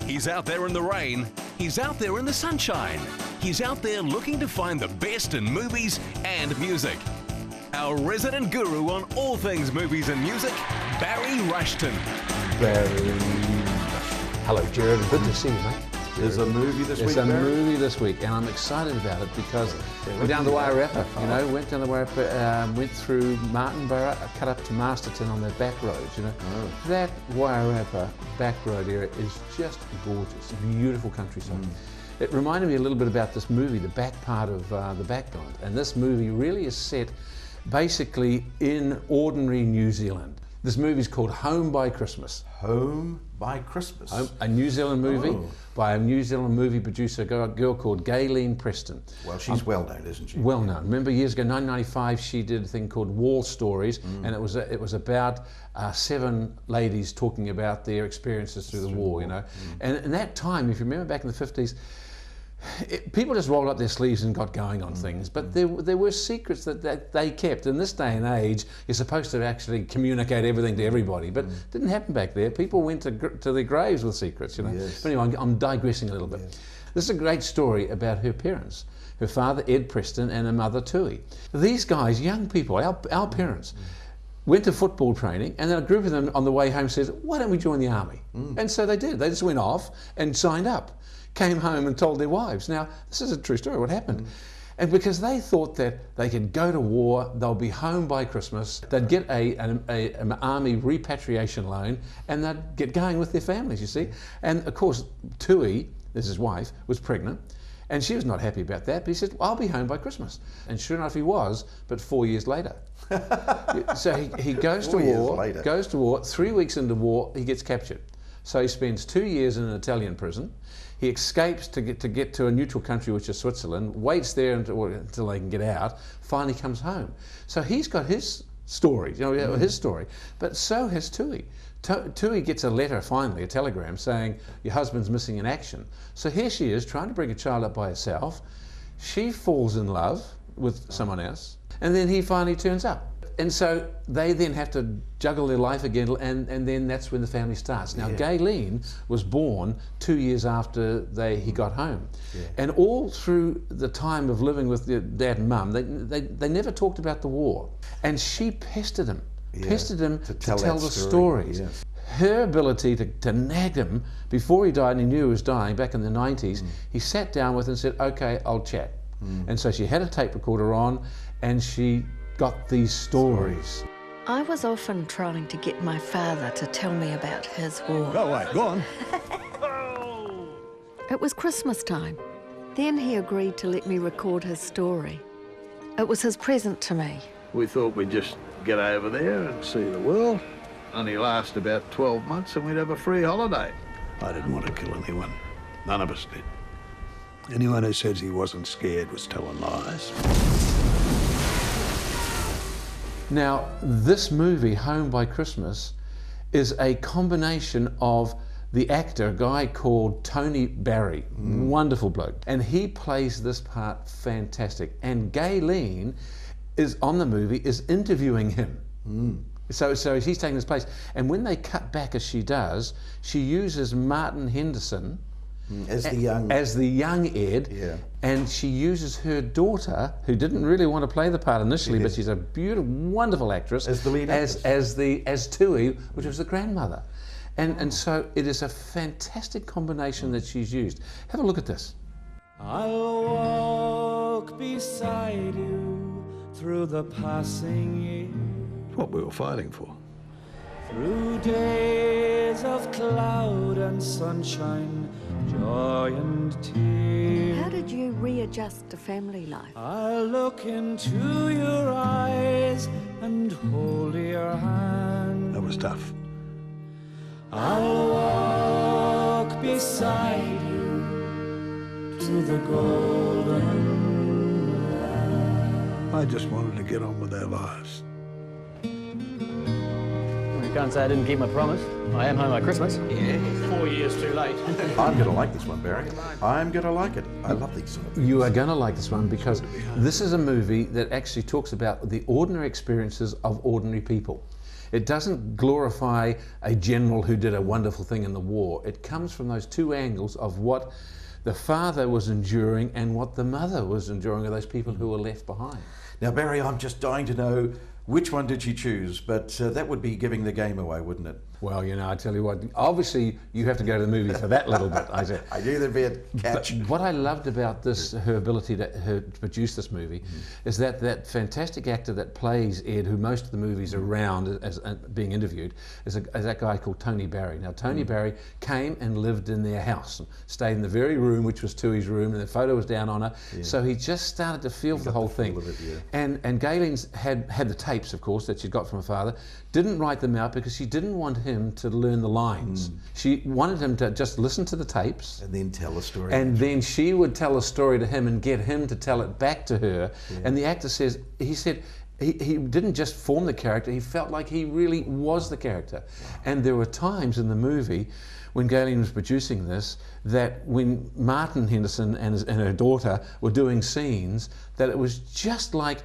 He's out there in the rain. He's out there in the sunshine. He's out there looking to find the best in movies and music. Our resident guru on all things movies and music, Barry Rushton. Barry. Hello, Jared. Good to see you, mate. There's a movie this week, There's a movie this week, and I'm excited about it because we're down the Wairarapa, you know, went down the Wairarapa, went through Martinborough, cut up to Masterton on the back roads, you know. That Wairarapa back road area is just gorgeous, beautiful countryside. It reminded me a little bit about this movie, the back part of the background, and this movie really is set basically in ordinary New Zealand. This movie is called Home by Christmas. Home by Christmas. A New Zealand movie by a New Zealand movie producer, a girl called Gayleen Preston. Well, she's well known, isn't she? Well known. Remember years ago, 1995, she did a thing called Wall Stories, and it was about 7 ladies talking about their experiences through the war, you know. And in that time, if you remember back in the 50s, people just rolled up their sleeves and got going on things, but there were secrets that they kept. In this day and age, you're supposed to actually communicate everything to everybody, but it didn't happen back there. People went to their graves with secrets, you know. Yes. But anyway, I'm digressing a little bit. Yes. This is a great story about her parents, her father Ed Preston and her mother Tui. These guys, young people, our parents, went to football training, and then a group of them on the way home says, why don't we join the army? And so they did. They just went off and signed up. Came home and told their wives. Now, this is a true story, what happened. And because they thought that they could go to war, they'll be home by Christmas, they'd get an army repatriation loan, and they'd get going with their families, you see. And of course, Tui, this is his wife, was pregnant, and she was not happy about that, but he said, well, I'll be home by Christmas. And sure enough, he was, but 4 years later. So he goes to war, 3 weeks into war, he gets captured. So he spends 2 years in an Italian prison. He escapes to get to a neutral country, which is Switzerland, waits there until they can get out, finally comes home. So he's got his story, you know, his story, but so has Tui. Tui gets a letter finally, a telegram, saying, your husband's missing in action. So here she is, trying to bring a child up by herself. She falls in love with someone else, and then he finally turns up. And so they then have to juggle their life again, and then that's when the family starts. Now, Gayleen was born 2 years after he got home. And all through the time of living with their dad and mum, they never talked about the war. And she pestered him to tell the stories. Yes. Her ability to nag him before he died, and he knew he was dying back in the 90s, he sat down with her and said, okay, I'll chat. And so she had a tape recorder on, and she got these stories. I was often trying to get my father to tell me about his war. Go away, go on. It was Christmas time. Then he agreed to let me record his story. It was his present to me. We thought we'd just get over there and see the world. Only last about 12 months and we'd have a free holiday. I didn't want to kill anyone. None of us did. Anyone who says he wasn't scared was telling lies. Now, this movie, Home by Christmas, is a combination of the actor, a guy called Tony Barry, wonderful bloke, and he plays this part fantastic. And Gayleen is on the movie, is interviewing him. So he's taking his place. And when they cut back, as she does, she uses Martin Henderson as the young Ed, and she uses her daughter, who didn't really want to play the part initially, but she's a beautiful, wonderful actress, as the lead actress, as Tui, which was the grandmother, and so it is a fantastic combination that she's used. Have a look at this. I'll walk beside you through the passing years. It's what we were fighting for. Through days of cloud and sunshine, joy and tears. How did you readjust to family life? I'll look into your eyes and hold your hand. That was tough. I'll walk beside you to the golden land. I just wanted to get on with their lives. You can't say I didn't keep my promise. I am home by Christmas. Yeah. 4 years too late. I'm going to like this one, Barry. I'm going to like it. I love these sort of things. You are going to like this one because this is a movie that actually talks about the ordinary experiences of ordinary people. It doesn't glorify a general who did a wonderful thing in the war. It comes from those two angles of what the father was enduring and what the mother was enduring of those people who were left behind. Now, Barry, I'm just dying to know which one did she choose, but that would be giving the game away, wouldn't it? Well, you know, I tell you what, obviously you have to go to the movie for that little bit. I knew there'd be a catch. But what I loved about this, her ability to produce this movie, is that fantastic actor that plays Ed, who most of the movies around as being interviewed, is that guy called Tony Barry. Now, Tony Barry came and lived in their house, and stayed in the very room which was Tui's room, and the photo was down on her. Yeah. So he just started to feel the whole thing. It, yeah. And Galen's had the tapes, of course, that she'd got from her father. Didn't write them out because she didn't want him to learn the lines. She wanted him to just listen to the tapes and then tell a story. And then she would tell a story to him and get him to tell it back to her. Yeah. And the actor says, he said, he didn't just form the character, he felt like he really was the character. Wow. And there were times in the movie when Galen was producing this, that when Martin Henderson and her daughter were doing scenes, that it was just like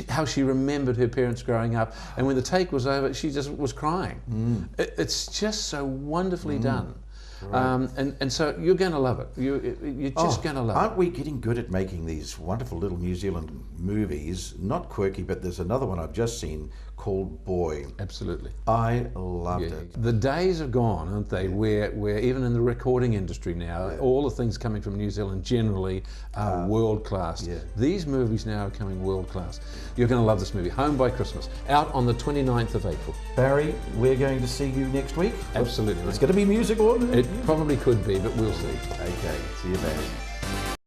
how she remembered her parents growing up, and when the take was over, she just was crying. It's just so wonderfully done. Right. And so you're going to love it. You're just going to love it. Aren't we getting good at making these wonderful little New Zealand movies? Not quirky, but there's another one I've just seen called Boy. Absolutely. I loved it. The days are gone, aren't they, where even in the recording industry now, all the things coming from New Zealand generally are world class. Yeah. These movies now are coming world class. You're going to love this movie. Home by Christmas, out on the 29th of April. Barry, we're going to see you next week? Absolutely. It's going to be musical, isn't it? It probably could be, but we'll see. Okay, see you, Barry.